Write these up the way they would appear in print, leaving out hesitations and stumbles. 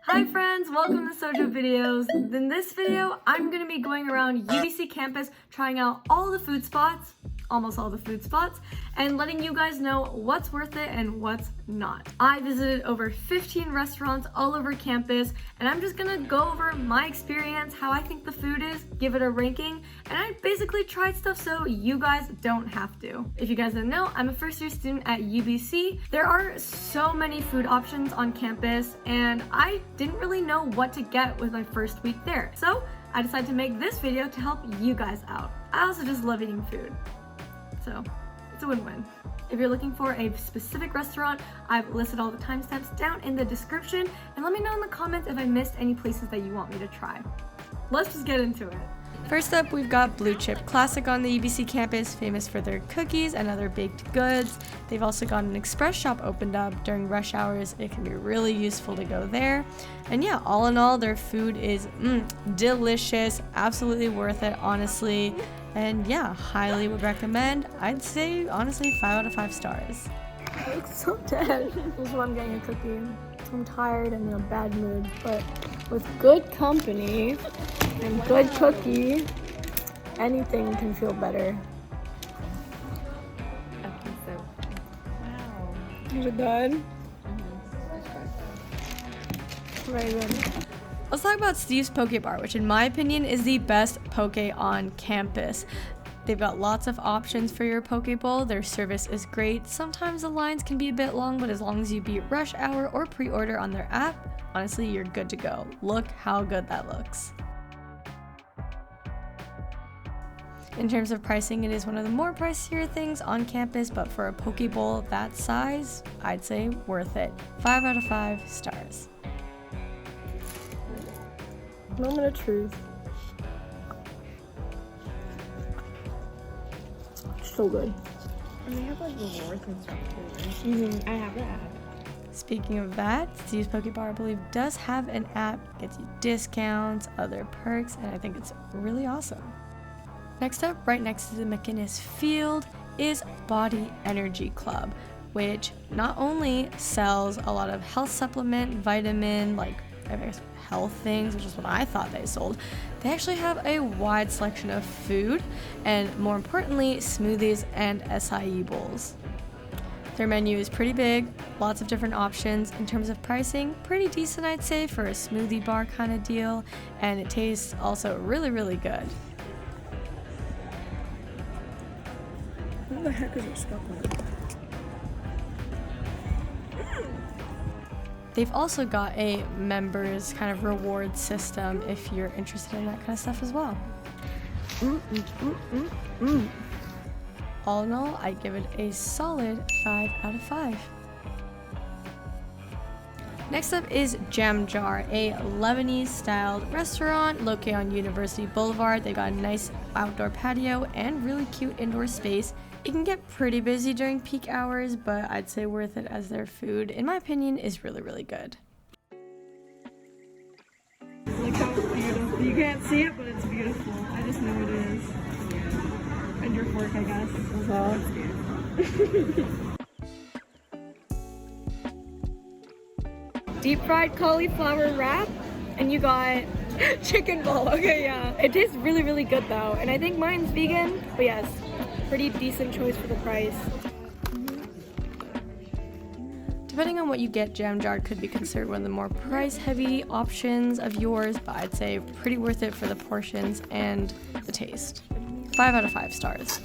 Hi friends, welcome to Sojo Videos. In this video, I'm going to be going around UBC campus trying out all the food spots, almost all the food spots, and letting you guys know what's worth it and what's not. I visited over 15 restaurants all over campus, and I'm just gonna go over my experience, how I think the food is, give it a ranking, and I basically tried stuff so you guys don't have to. If you guys didn't know, I'm a first year student at UBC. There are so many food options on campus, and I didn't really know what to get with my first week there. So I decided to make this video to help you guys out. I also just love eating food. So it's a win-win. If you're looking for a specific restaurant, I've listed all the timestamps down in the description, and let me know in the comments if I missed any places that you want me to try. Let's just get into it. First up, we've got Blue Chip Classic on the UBC campus, famous for their cookies and other baked goods. They've also got an express shop opened up during rush hours. It can be really useful to go there. And yeah, all in all, their food is delicious, absolutely worth it, honestly. And yeah, highly would recommend. I'd say, honestly, 5 out of 5 stars. I look so dead. This is why I'm getting a cookie. I'm tired and in a bad mood, but with good company and good cookie, anything can feel better. Okay, so, wow. Is it done? Very good. Let's talk about Steve's Poke Bar, which in my opinion is the best poke on campus. They've got lots of options for your poke bowl. Their service is great. Sometimes the lines can be a bit long, but as long as you beat rush hour or pre-order on their app, honestly, you're good to go. Look how good that looks. In terms of pricing, it is one of the more pricier things on campus, but for a poke bowl that size, I'd say worth it. 5 out of 5 stars. Moment of truth. So good. And they have like rewards and stuff too. I have the app. Speaking of that, Steve's Poke Bar, I believe, does have an app, gets you discounts, other perks, and I think it's really awesome. Next up, right next to the McInnes Field, is Body Energy Club, which not only sells a lot of health supplement, vitamin, like I guess health things, which is what I thought they sold. They actually have a wide selection of food and, more importantly, smoothies and acai bowls. Their menu is pretty big, lots of different options. In terms of pricing, pretty decent I'd say for a smoothie bar kind of deal, and it tastes also really, really good. What the heck is it stuck on? They've also got a members kind of reward system if you're interested in that kind of stuff as well. All in all, I'd give it a solid 5 out of 5. Next up is Jamjar, a Lebanese-styled restaurant located on University Boulevard. They've got a nice outdoor patio and really cute indoor space. It can get pretty busy during peak hours, but I'd say worth it as their food, in my opinion, is really, really good. Look how beautiful. You can't see it, but it's beautiful. I just know it is. And your fork, I guess, as well. Deep fried cauliflower wrap, and you got chicken ball. Okay, yeah. It tastes really, really good though, and I think mine's vegan, but yes, pretty decent choice for the price. Depending on what you get, Jamjar could be considered one of the more price-heavy options of yours, but I'd say pretty worth it for the portions and the taste. 5 out of 5 stars.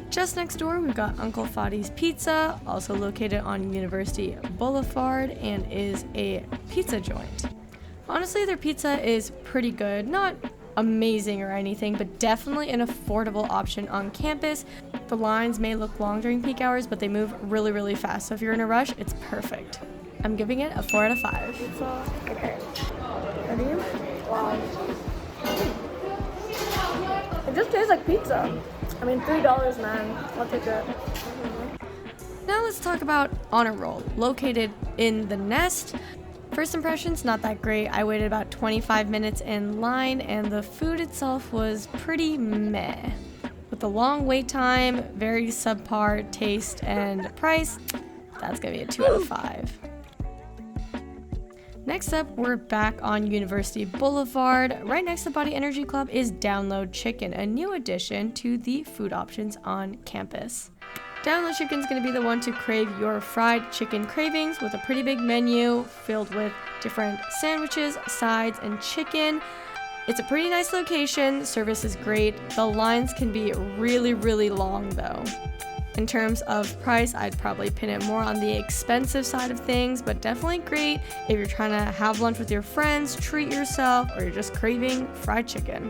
Just next door, we've got Uncle Fatih's Pizza, also located on University Boulevard, and is a pizza joint. Honestly, their pizza is pretty good. Not amazing or anything, but definitely an affordable option on campus. The lines may look long during peak hours, but they move really, really fast. So if you're in a rush, it's perfect. I'm giving it a 4 out of 5. Pizza. Okay. Ready? Wow. It just tastes like pizza. I mean, $3, man. I'll take it. Now let's talk about Honor Roll, located in the Nest. First impressions, not that great. I waited about 25 minutes in line, and the food itself was pretty meh. With the long wait time, very subpar taste and price, that's gonna be a 2 out of 5. Next up, we're back on University Boulevard. Right next to Body Energy Club is Downlow Chicken, a new addition to the food options on campus. Downlow Chicken is going to be the one to crave your fried chicken cravings with a pretty big menu filled with different sandwiches, sides, and chicken. It's a pretty nice location. Service is great. The lines can be really, really long though. In terms of price, I'd probably pin it more on the expensive side of things, but definitely great if you're trying to have lunch with your friends, treat yourself, or you're just craving fried chicken.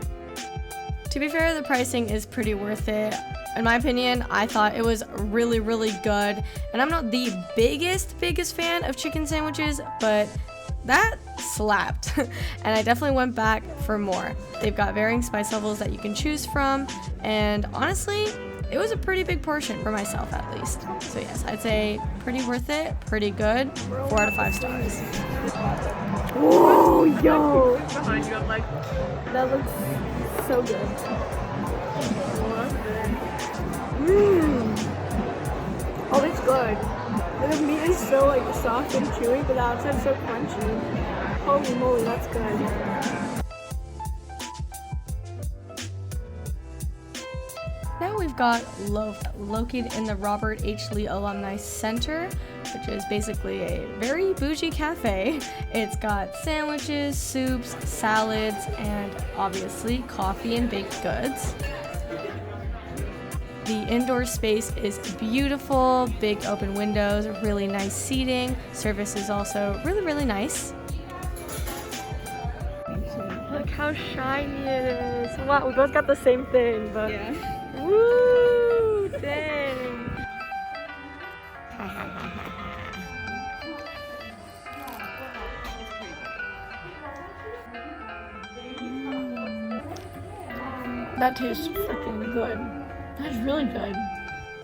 To be fair, the pricing is pretty worth it. In my opinion, I thought it was really, really good. And I'm not the biggest fan of chicken sandwiches, but that slapped. And I definitely went back for more. They've got varying spice levels that you can choose from. And honestly, it was a pretty big portion for myself at least. So yes, I'd say pretty worth it, pretty good, 4 out of 5 stars. Whoa, yo! Behind you, I'm like, That looks so good. Oh, it's good. And the meat is so like soft and chewy, but the outside's so crunchy. Holy moly, that's good. Now we've got Loafe, located in the Robert H. Lee Alumni Center, which is basically a very bougie cafe. It's got sandwiches, soups, salads, and obviously coffee and baked goods. The indoor space is beautiful, big open windows, really nice seating. Service is also really, really nice. Look how shiny it is. Wow, we both got the same thing, but yeah. woo, dang. That tastes freaking good. That's really good.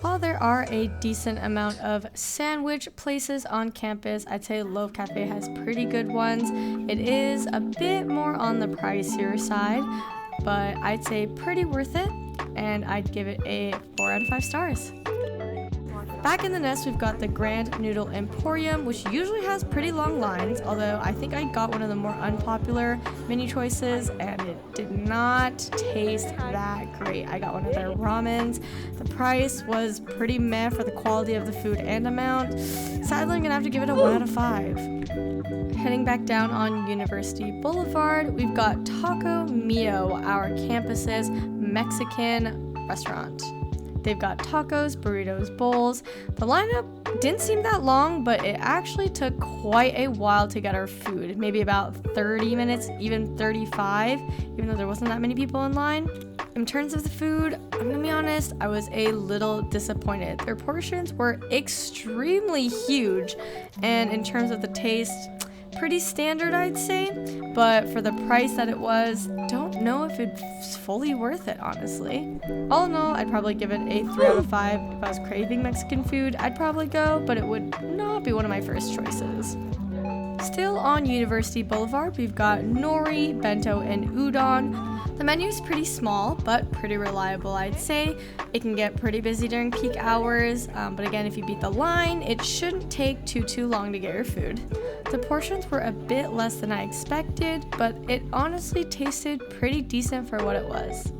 While there are a decent amount of sandwich places on campus, I'd say Loafe Cafe has pretty good ones. It is a bit more on the pricier side, but I'd say pretty worth it, and I'd give it a 4 out of 5 stars. Back in the nest, we've got the Grand Noodle Emporium, which usually has pretty long lines, although I think I got one of the more unpopular menu choices, and it did not taste that great. I got one of their ramens. The price was pretty meh for the quality of the food and amount. Sadly, I'm gonna have to give it a 1 out of 5. Heading back down on University Boulevard, we've got Taco Mio, our campus's Mexican restaurant. They've got tacos, burritos, bowls. The lineup didn't seem that long, but it actually took quite a while to get our food. Maybe about 30 minutes, even 35, even though there wasn't that many people in line. In terms of the food, I'm gonna be honest, I was a little disappointed. Their portions were extremely huge, and in terms of the taste, pretty standard, I'd say, but for the price that it was, don't know if it's fully worth it, honestly. All in all, I'd probably give it a 3 out of 5. If I was craving Mexican food, I'd probably go, but it would not be one of my first choices. Still on University Boulevard, we've got Nori, Bento, and Udon. The menu is pretty small, but pretty reliable, I'd say. It can get pretty busy during peak hours, but again, if you beat the line, it shouldn't take too long to get your food. The portions were a bit less than I expected, but it honestly tasted pretty decent for what it was.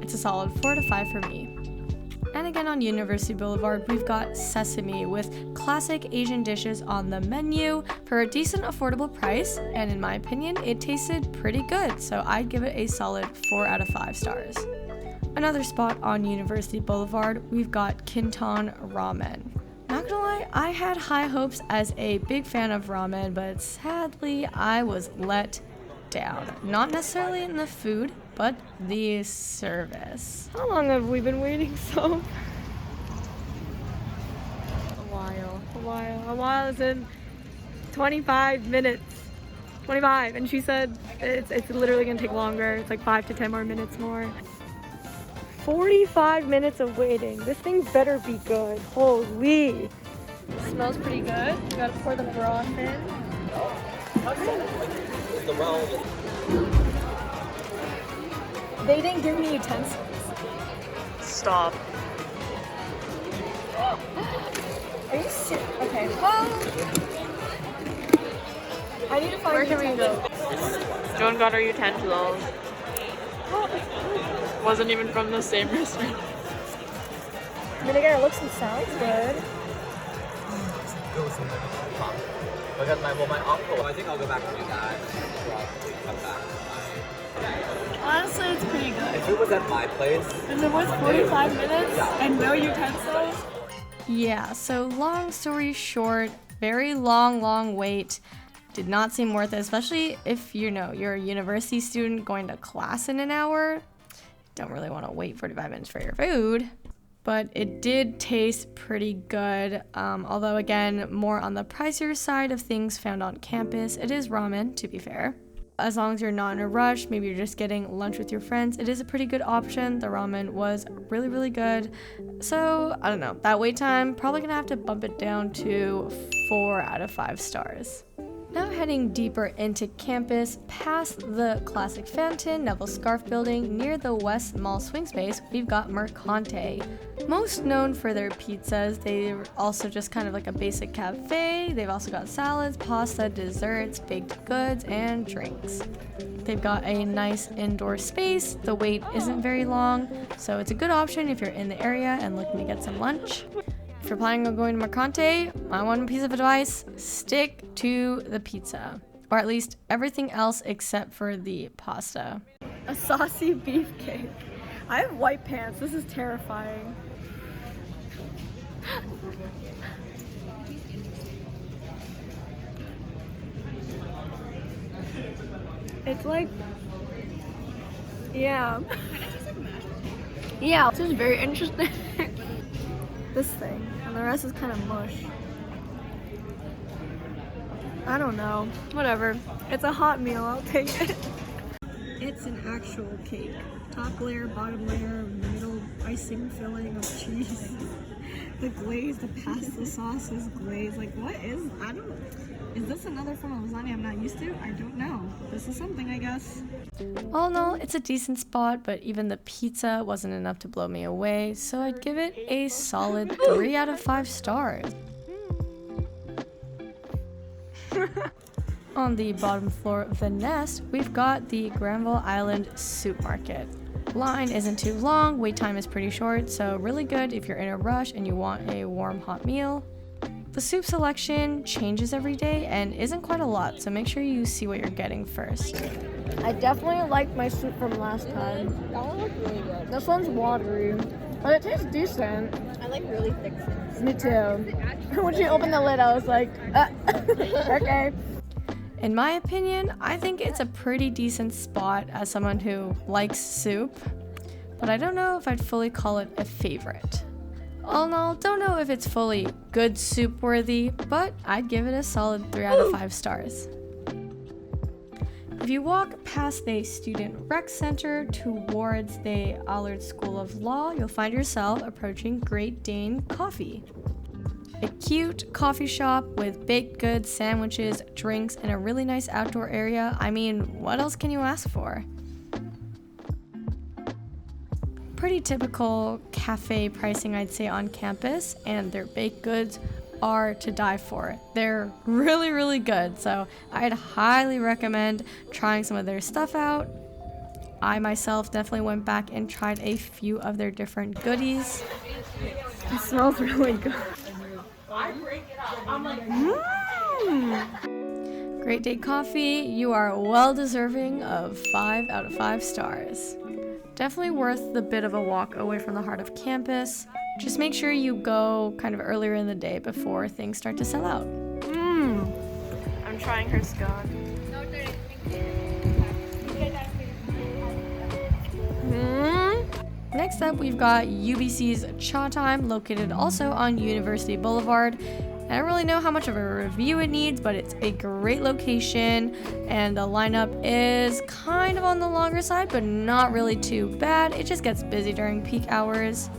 It's a solid 4 out of 5 for me. And again on University Boulevard, we've got Sesame with classic Asian dishes on the menu for a decent affordable price, and in my opinion, it tasted pretty good, so I'd give it a solid 4 out of 5 stars. Another spot on University Boulevard, we've got Kinton Ramen. Not gonna lie, I had high hopes as a big fan of ramen, but sadly, I was let down. Not necessarily in the food, but the service. How long have we been waiting so? A while is in 25 minutes. 25, and she said it's literally gonna take longer. It's like 5 to 10 more minutes more. 45 minutes of waiting. This thing better be good. Holy. It smells pretty good. You gotta pour the broth in. They didn't give me utensils. Stop. Are you serious? Okay. Well, I need to find. Where can we go? Joan got our utensils. Wasn't even from the same restaurant. Vinegar, it looks and sounds good. Because my uncle, I think I'll go back to my dad and probably come back. Honestly, it's pretty good. If it was at my place, And it was 45 minutes and no utensils. Yeah, so long story short, very long wait. Did not seem worth it, especially if you're a university student going to class in an hour. Don't really want to wait 45 minutes for your food. But it did taste pretty good, although again, more on the pricier side of things found on campus. It is ramen, to be fair. As long as you're not in a rush, maybe you're just getting lunch with your friends, it is a pretty good option. The ramen was really good. So, I don't know, that wait time, probably gonna have to bump it down to 4 out of 5 stars. Now heading deeper into campus, past the classic fountain, Neville Scarf building, near the West Mall swing space, we've got Mercante. Most known for their pizzas, they're also just kind of like a basic cafe. They've also got salads, pasta, desserts, baked goods, and drinks. They've got a nice indoor space. The wait isn't very long, so it's a good option if you're in the area and looking to get some lunch. If you're planning on going to Mercante, my one piece of advice, stick to the pizza. Or at least everything else except for the pasta. A saucy beefcake. I have white pants. This is terrifying. It's like, yeah. Yeah, this is very interesting. This thing, and the rest is kind of mush. I don't know. Whatever. It's a hot meal. I'll take it. It's an actual cake. Top layer, bottom layer, middle icing filling of cheese. The glaze, the pasta sauce is glazed. Like, what is, is this another form of lasagna I'm not used to? I don't know. This is something, I guess. All in all, it's a decent spot, but even the pizza wasn't enough to blow me away, so I'd give it a solid 3 out of 5 stars. On the bottom floor of the Nest, we've got the Granville Island Soup Market. Line isn't too long, wait time is pretty short, so really good if you're in a rush and you want a warm hot meal. The soup selection changes every day and isn't quite a lot, so make sure you see what you're getting first. I definitely like my soup from last time. That one looked really good. This one's watery, but it tastes decent. I like really thick soups. Me too. When she opened the lid, I was like, okay. In my opinion, I think it's a pretty decent spot as someone who likes soup, but I don't know if I'd fully call it a favorite. All in all, don't know if it's fully good soup worthy, but I'd give it a solid 3 out of 5 stars. If you walk past the Student Rec Center towards the Allard School of Law, you'll find yourself approaching Great Dane Coffee. A cute coffee shop with baked goods, sandwiches, drinks, and a really nice outdoor area. I mean, what else can you ask for? Pretty typical cafe pricing, I'd say, on campus, and their baked goods are to die for. They're really good, so I'd highly recommend trying some of their stuff out. I myself definitely went back and tried a few of their different goodies. It smells really good. Great Day Coffee, you are well deserving of 5 out of 5 stars. Definitely worth the bit of a walk away from the heart of campus. Just make sure you go kind of earlier in the day before things start to sell out. I'm trying her scone. Next up, we've got UBC's Chatime, located also on University Boulevard. I don't really know how much of a review it needs, but it's a great location, and the lineup is kind of on the longer side, but not really too bad. It just gets busy during peak hours.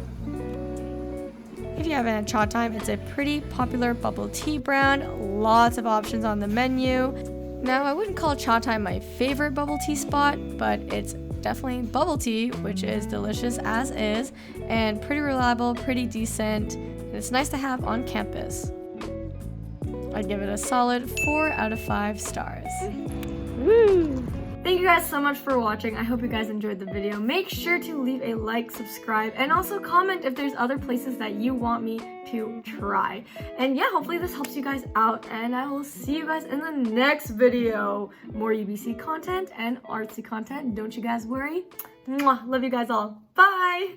If you haven't had Chatime, it's a pretty popular bubble tea brand. Lots of options on the menu. Now, I wouldn't call Chatime my favorite bubble tea spot, but it's definitely bubble tea, which is delicious as is, and pretty reliable, pretty decent, and it's nice to have on campus. I'd give it a solid 4 out of 5 stars. Woo! Thank you guys so much for watching. I hope you guys enjoyed the video. Make sure to leave a like, subscribe, and also comment if there's other places that you want me to try. And yeah, hopefully this helps you guys out, and I will see you guys in the next video. More UBC content and artsy content. Don't you guys worry. Mwah. Love you guys all. Bye!